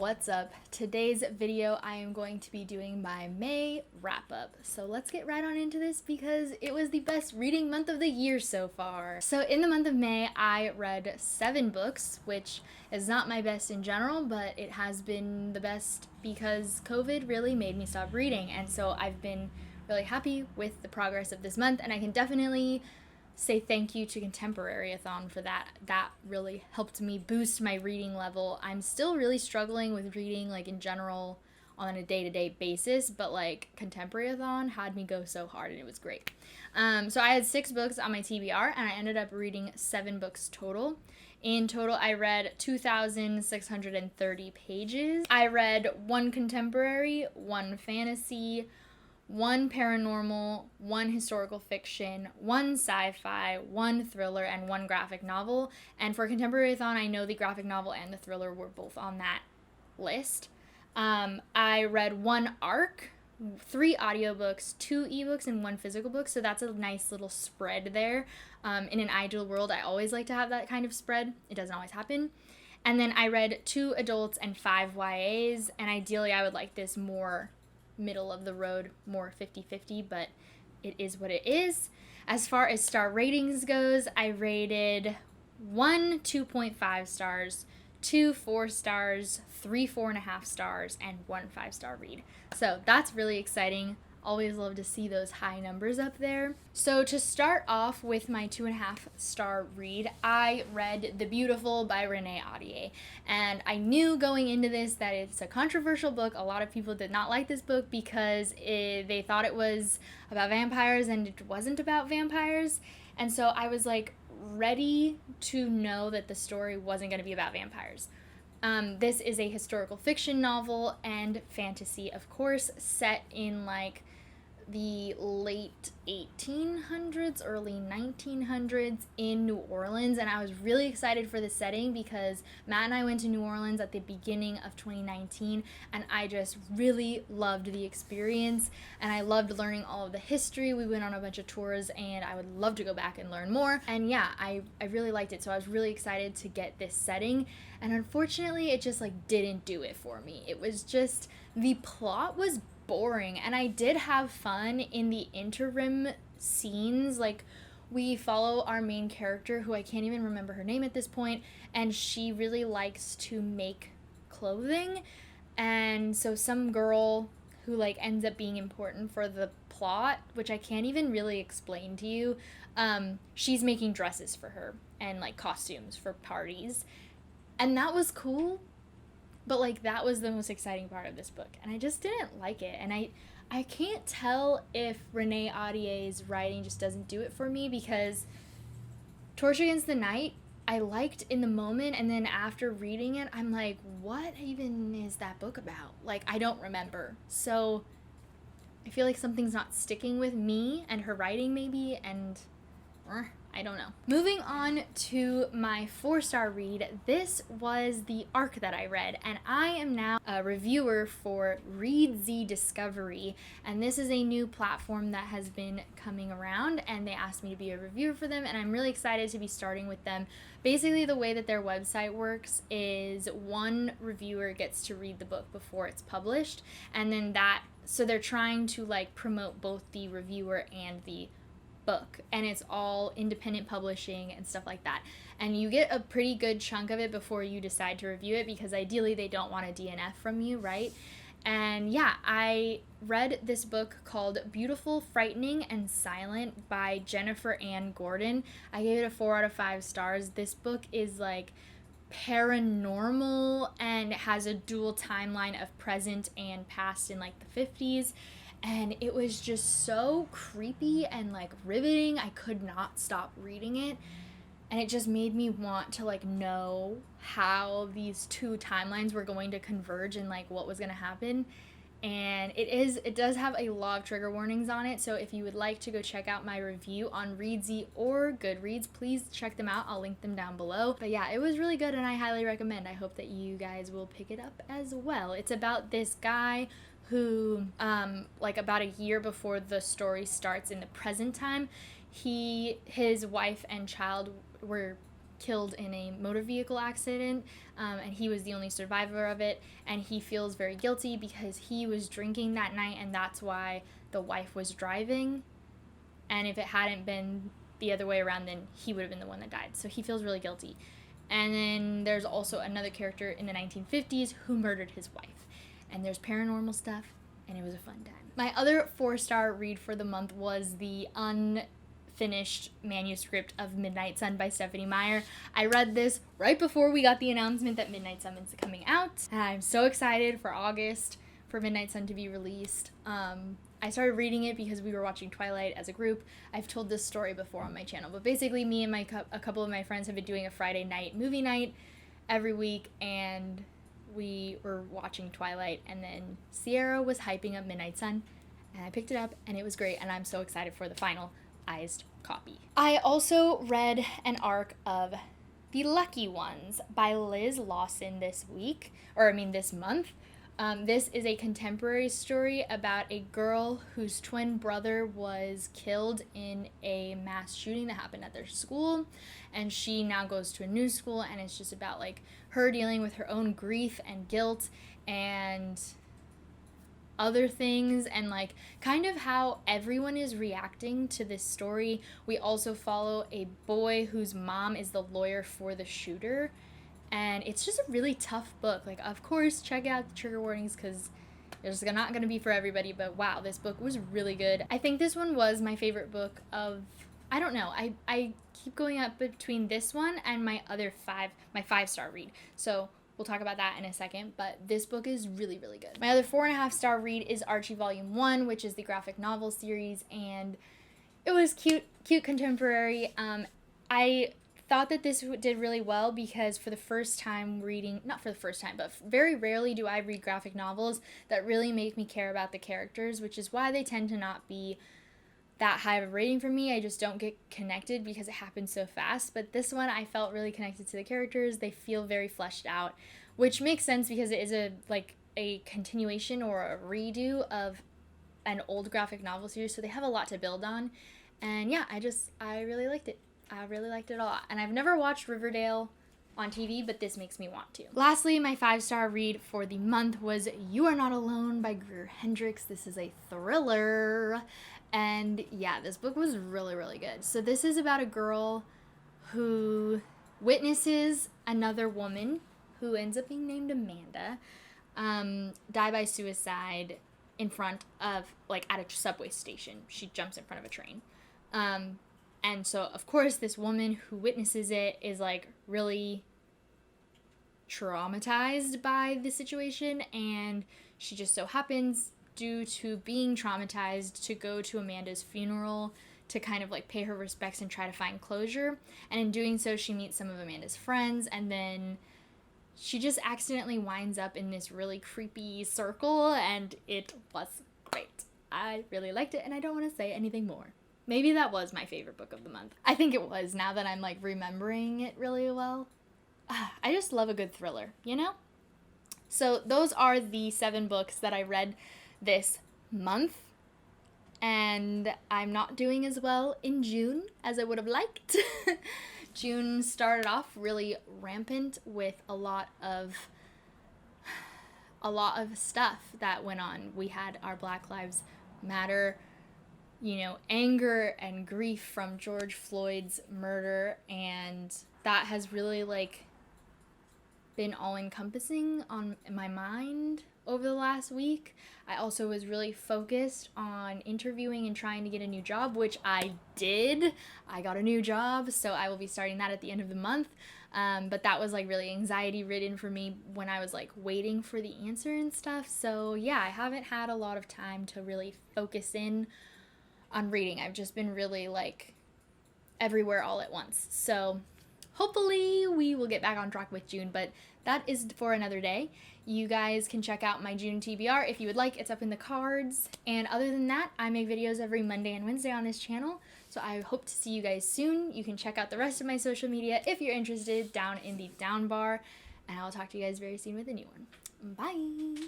What's up? Today's video I am going to be doing my May wrap up. So let's get right on into this because it was the best reading month of the year so far. So in the month of May I read 7 books, which is not my best in general, but it has been the best because COVID really made me stop reading, and so I've been really happy with the progress of this month, and I can definitely say thank you to Contemporary-a-thon for that. That really helped me boost my reading level. I'm still really struggling with reading, like, in general on a day-to-day basis, but, like, Contemporary-a-thon had me go so hard, and it was great. So I had 6 books on my TBR, and I ended up reading 7 books total. In total, I read 2,630 pages. I read 1 contemporary, 1 fantasy, 1 paranormal, 1 historical fiction, 1 sci-fi, 1 thriller, and 1 graphic novel. And for Contemporary-a-thon, I know the graphic novel and the thriller were both on that list. I read 1 ARC, 3 audiobooks, 2 ebooks, and 1 physical book, so that's a nice little spread there. In an ideal world, I always like to have that kind of spread. It doesn't always happen. And then I read 2 adults and 5 YAs, and ideally I would like this more middle of the road, more 50-50, but it is what it is. As far as star ratings goes, I rated 1 2.5 stars, 2 4 stars, 3 4.5 stars, and 1 5-star read. So that's really exciting. Always love to see those high numbers up there. So to start off with my 2.5-star read, I read The Beautiful by Renee Ahdieh. And I knew going into this that it's a controversial book. A lot of people did not like this book because they thought it was about vampires, and it wasn't about vampires. And so I was like ready to know that the story wasn't going to be about vampires. This is a historical fiction novel and fantasy, of course, set in like the late 1800s, early 1900s in New Orleans, and I was really excited for the setting because Matt and I went to New Orleans at the beginning of 2019, and I just really loved the experience, and I loved learning all of the history. We went on a bunch of tours, and I would love to go back and learn more, and yeah, I really liked it, so I was really excited to get this setting, and unfortunately, it just like didn't do it for me. It was just, the plot was boring, and I did have fun in the interim scenes. Like, we follow our main character, who I can't even remember her name at this point, and she really likes to make clothing, and so some girl who like ends up being important for the plot, which I can't even really explain to you, she's making dresses for her and like costumes for parties, and that was cool. But, like, that was the most exciting part of this book, and I just didn't like it, and I can't tell if Renee Ahdieh's writing just doesn't do it for me, because Torch Against the Night, I liked in the moment, and then after reading it, I'm like, what even is that book about? Like, I don't remember. So I feel like something's not sticking with me and her writing, maybe, and I don't know. Moving on to my 4-star read, this was the ARC that I read, and I am now a reviewer for Read Discovery, and this is a new platform that has been coming around, and they asked me to be a reviewer for them, and I'm really excited to be starting with them. Basically, the way that their website works is one reviewer gets to read the book before it's published, and then so they're trying to like promote both the reviewer and the book, and it's all independent publishing and stuff like that, and you get a pretty good chunk of it before you decide to review it, because ideally they don't want a DNF from you, right? And yeah, I read this book called Beautiful, Frightening, and Silent by Jennifer Ann Gordon. I gave it a 4 out of 5 stars. This book is like paranormal, and it has a dual timeline of present and past in like the 50s. And it was just so creepy and like riveting. I could not stop reading it. And it just made me want to like know how these 2 timelines were going to converge and like what was going to happen. And it does have a lot of trigger warnings on it. So if you would like to go check out my review on Readsy or Goodreads, please check them out. I'll link them down below. But yeah, it was really good, and I highly recommend. I hope that you guys will pick it up as well. It's about this guy who, like about a year before the story starts in the present time, his wife and child were killed in a motor vehicle accident, and he was the only survivor of it, and he feels very guilty because he was drinking that night, and that's why the wife was driving, and if it hadn't been the other way around, then he would have been the one that died. So he feels really guilty. And then there's also another character in the 1950s who murdered his wife, and there's paranormal stuff, and it was a fun time. My other 4-star read for the month was the unfinished manuscript of Midnight Sun by Stephanie Meyer. I read this right before we got the announcement that Midnight Sun is coming out, and I'm so excited for August for Midnight Sun to be released. I started reading it because we were watching Twilight as a group. I've told this story before on my channel, but basically me and a couple of my friends have been doing a Friday night movie night every week, and we were watching Twilight, and then Sierra was hyping up Midnight Sun, and I picked it up, and it was great, and I'm so excited for the finalized copy. I also read an arc of The Lucky Ones by Liz Lawson this month. This is a contemporary story about a girl whose twin brother was killed in a mass shooting that happened at their school, and she now goes to a new school, and it's just about like her dealing with her own grief and guilt and other things, and like kind of how everyone is reacting to this story. We also follow a boy whose mom is the lawyer for the shooter. And it's just a really tough book. Like, of course, check out the trigger warnings because it's not going to be for everybody. But wow, this book was really good. I think this one was my favorite book of, I don't know. I keep going up between this one and my 5-star read. So we'll talk about that in a second. But this book is really, really good. My other 4.5-star read is Archie Volume 1, which is the graphic novel series. And it was cute contemporary. I thought that this did really well because for the first time reading, not for the first time, but very rarely do I read graphic novels that really make me care about the characters, which is why they tend to not be that high of a rating for me. I just don't get connected because it happens so fast. But this one, I felt really connected to the characters. They feel very fleshed out, which makes sense because it is a continuation or a redo of an old graphic novel series, so they have a lot to build on. And yeah, I really liked it. I really liked it a lot. And I've never watched Riverdale on TV, but this makes me want to. Lastly, my 5-star read for the month was You Are Not Alone by Greer Hendricks. This is a thriller. And yeah, this book was really, really good. So this is about a girl who witnesses another woman who ends up being named Amanda die by suicide in front of, like, at a subway station. She jumps in front of a train. And so, of course, this woman who witnesses it is, like, really traumatized by the situation, and she just so happens, due to being traumatized, to go to Amanda's funeral to kind of, like, pay her respects and try to find closure. And in doing so, she meets some of Amanda's friends, and then she just accidentally winds up in this really creepy circle, and it was great. I really liked it, and I don't want to say anything more. Maybe that was my favorite book of the month. I think it was, now that I'm, like, remembering it really well. I just love a good thriller, you know? So those are the 7 books that I read this month. And I'm not doing as well in June as I would have liked. June started off really rampant with a lot of stuff that went on. We had our Black Lives Matter, you know, anger and grief from George Floyd's murder, and that has really, like, been all-encompassing on my mind over the last week. I also was really focused on interviewing and trying to get a new job, which I did. I got a new job, so I will be starting that at the end of the month. But that was, like, really anxiety-ridden for me when I was, like, waiting for the answer and stuff. So yeah, I haven't had a lot of time to really focus in on reading. I've just been really, like, everywhere all at once. So hopefully we will get back on track with June, but that is for another day. You guys can check out my June TBR if you would like. It's up in the cards. And other than that, I make videos every Monday and Wednesday on this channel, so I hope to see you guys soon. You can check out the rest of my social media if you're interested down in the down bar, and I'll talk to you guys very soon with a new one. Bye!